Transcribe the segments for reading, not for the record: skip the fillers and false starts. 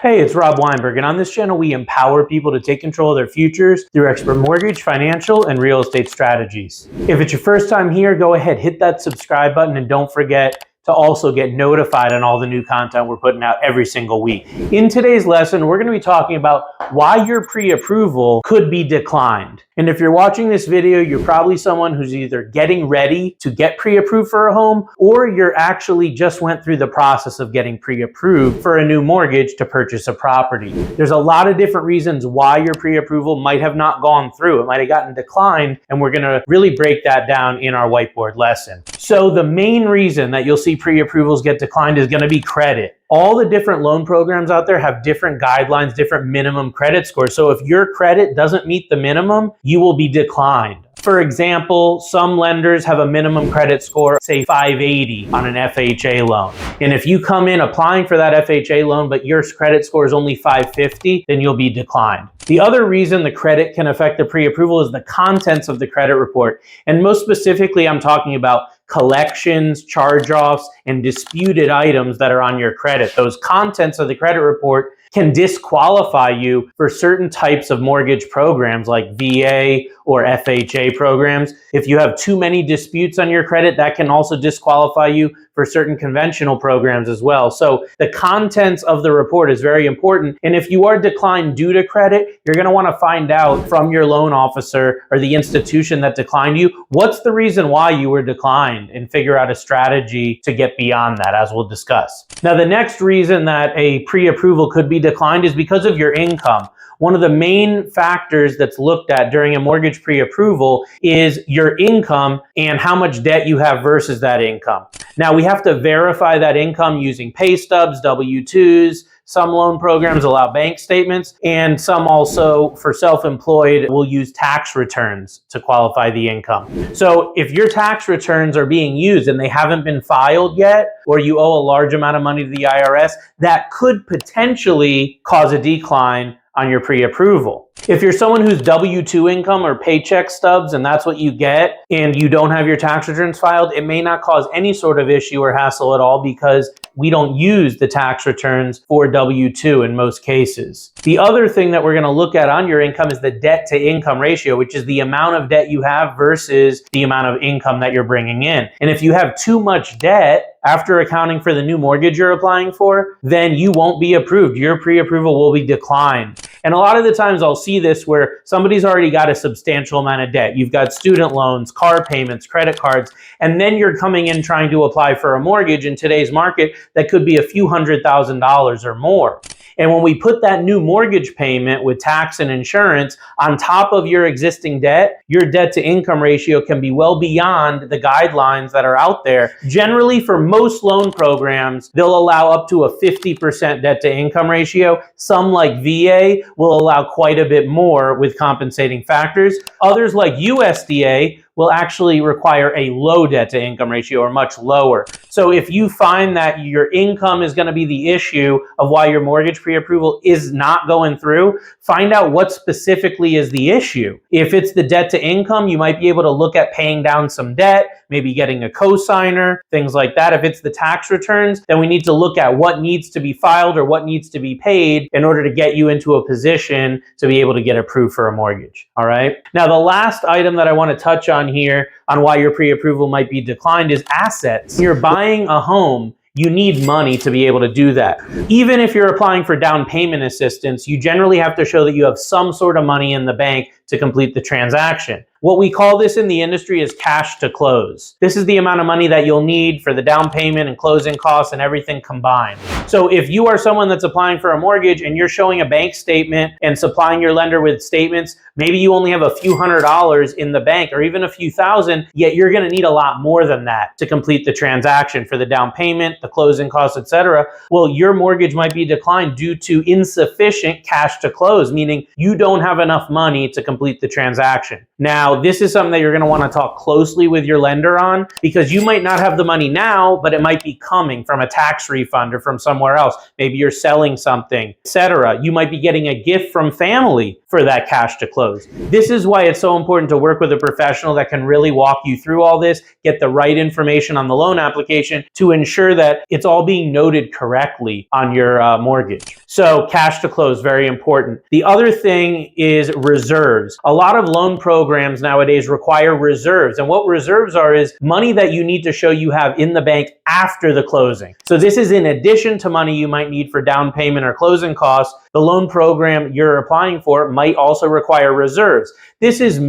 Hey, it's Rob Weinberg, and on this channel, we empower people to take control of their futures through expert mortgage, financial, and real estate strategies. If it's your first time here, go ahead, hit that subscribe button, and don't forget to also get notified on all the new content we're putting out every single week. In today's lesson, we're going to be talking about why your pre-approval could be declined. And if you're watching this video, you're probably someone who's either getting ready to get pre-approved for a home, or you're actually just went through the process of getting pre-approved for a new mortgage to purchase a property. There's a lot of different reasons why your pre-approval might have not gone through. It might have gotten declined, and we're going to really break that down in our whiteboard lesson. So the main reason that you'll see pre-approvals get declined is going to be credit. All the different loan programs out there have different guidelines, different minimum credit scores. So if your credit doesn't meet the minimum, you will be declined. For example, some lenders have a minimum credit score, say 580 on an FHA loan. And if you come in applying for that FHA loan, but your credit score is only 550, then you'll be declined. The other reason the credit can affect the pre-approval is the contents of the credit report. And most specifically, I'm talking about collections, charge-offs, and disputed items that are on your credit. Those contents of the credit report can disqualify you for certain types of mortgage programs like VA or FHA programs. If you have too many disputes on your credit, that can also disqualify you for certain conventional programs as well. So the contents of the report is very important. And if you are declined due to credit, you're going to want to find out from your loan officer or the institution that declined you, what's the reason why you were declined, and figure out a strategy to get beyond that, as we'll discuss. Now, the next reason that a pre-approval could be declined is because of your income. One of the main factors that's looked at during a mortgage pre-approval is your income and how much debt you have versus that income. Now, we have to verify that income using pay stubs, W-2s. Some loan programs allow bank statements, and some also, for self-employed, will use tax returns to qualify the income. So if your tax returns are being used and they haven't been filed yet, or you owe a large amount of money to the IRS, that could potentially cause a decline on your pre-approval. If you're someone who's W-2 income or paycheck stubs and that's what you get, and you don't have your tax returns filed, it may not cause any sort of issue or hassle at all, because we don't use the tax returns for W-2 in most cases. The other thing that we're going to look at on your income is the debt to income ratio, which is the amount of debt you have versus the amount of income that you're bringing in. And if you have too much debt, after accounting for the new mortgage you're applying for, then you won't be approved. Your pre-approval will be declined. And a lot of the times I'll see this where somebody's already got a substantial amount of debt. You've got student loans, car payments, credit cards, and then you're coming in trying to apply for a mortgage in today's market that could be a few $100,000s or more. And when we put that new mortgage payment with tax and insurance on top of your existing debt, your debt to income ratio can be well beyond the guidelines that are out there. Generally, for most loan programs, they'll allow up to a 50% debt to income ratio. Some, like VA, will allow quite a bit more with compensating factors. Others, like USDA, will actually require a low debt to income ratio, or much lower. So if you find that your income is going to be the issue of why your mortgage pre-approval is not going through, find out what specifically is the issue. If it's the debt to income, you might be able to look at paying down some debt, maybe getting a cosigner, things like that. If it's the tax returns, then we need to look at what needs to be filed or what needs to be paid in order to get you into a position to be able to get approved for a mortgage. All right. Now, the last item that I want to touch on here on why your pre-approval might be declined is assets. When you're buying a home, you need money to be able to do that. Even if you're applying for down payment assistance, you generally have to show that you have some sort of money in the bank to complete the transaction. What we call this in the industry is cash to close. This is the amount of money that you'll need for the down payment and closing costs and everything combined. So if you are someone that's applying for a mortgage and you're showing a bank statement and supplying your lender with statements, maybe you only have a few $100s in the bank or even a few thousand, yet you're going to need a lot more than that to complete the transaction for the down payment, the closing costs, etc. Well, your mortgage might be declined due to insufficient cash to close, meaning you don't have enough money to complete the transaction. Now, this is something that you're going to want to talk closely with your lender on, because you might not have the money now, but it might be coming from a tax refund or from somewhere else. Maybe you're selling something, etc. You might be getting a gift from family for that cash to close. This is why it's so important to work with a professional that can really walk you through all this, get the right information on the loan application to ensure that it's all being noted correctly on your mortgage. So cash to close, very important. The other thing is reserves. A lot of loan programs nowadays require reserves. And what reserves are is money that you need to show you have in the bank after the closing. So this is in addition to money you might need for down payment or closing costs. The loan program you're applying for might also require reserves. This is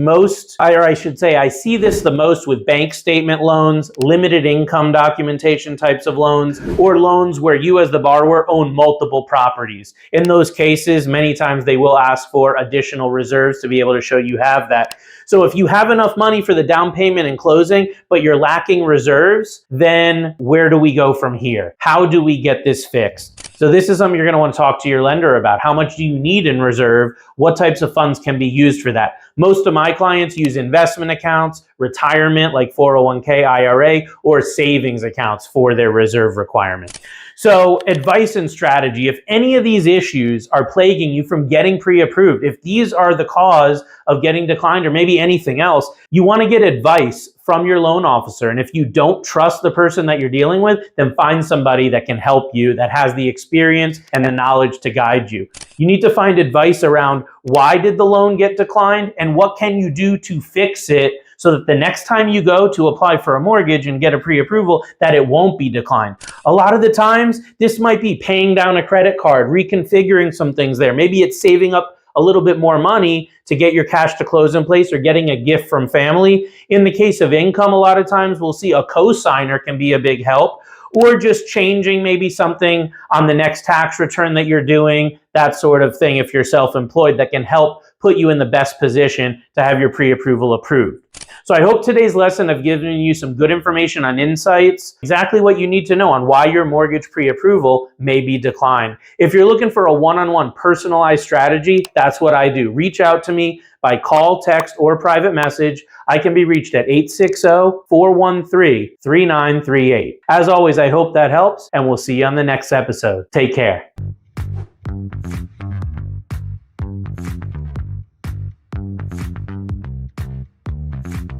I see this the most with bank statement loans, limited income documentation types of loans, or loans where you as the borrower own multiple properties. In those cases, many times they will ask for additional reserves to be able to show you have that. So if you have enough money for the down payment and closing, but you're lacking reserves, then where do we go from here? How do we get this fixed? So this is something you're going to want to talk to your lender about. How much do you need in reserve? What types of funds can be used for that? Most of my clients use investment accounts, retirement like 401k, IRA, or savings accounts for their reserve requirement. So advice and strategy, if any of these issues are plaguing you from getting pre-approved, if these are the cause of getting declined or maybe anything else, you want to get advice from your loan officer. And if you don't trust the person that you're dealing with, then find somebody that can help you, that has the experience and the knowledge to guide you. You need to find advice around why did the loan get declined and what can you do to fix it so that the next time you go to apply for a mortgage and get a pre-approval, that it won't be declined. A lot of the times, this might be paying down a credit card, reconfiguring some things there. Maybe it's saving up a little bit more money to get your cash to close in place or getting a gift from family. In the case of income, a lot of times we'll see a co-signer can be a big help, or just changing maybe something on the next tax return that you're doing, that sort of thing if you're self-employed, that can help put you in the best position to have your pre-approval approved. So I hope today's lesson have given you some good information on insights, exactly what you need to know on why your mortgage pre-approval may be declined. If you're looking for a one-on-one personalized strategy, that's what I do. Reach out to me by call, text, or private message. I can be reached at 860-413-3938. As always, I hope that helps, and we'll see you on the next episode. Take care.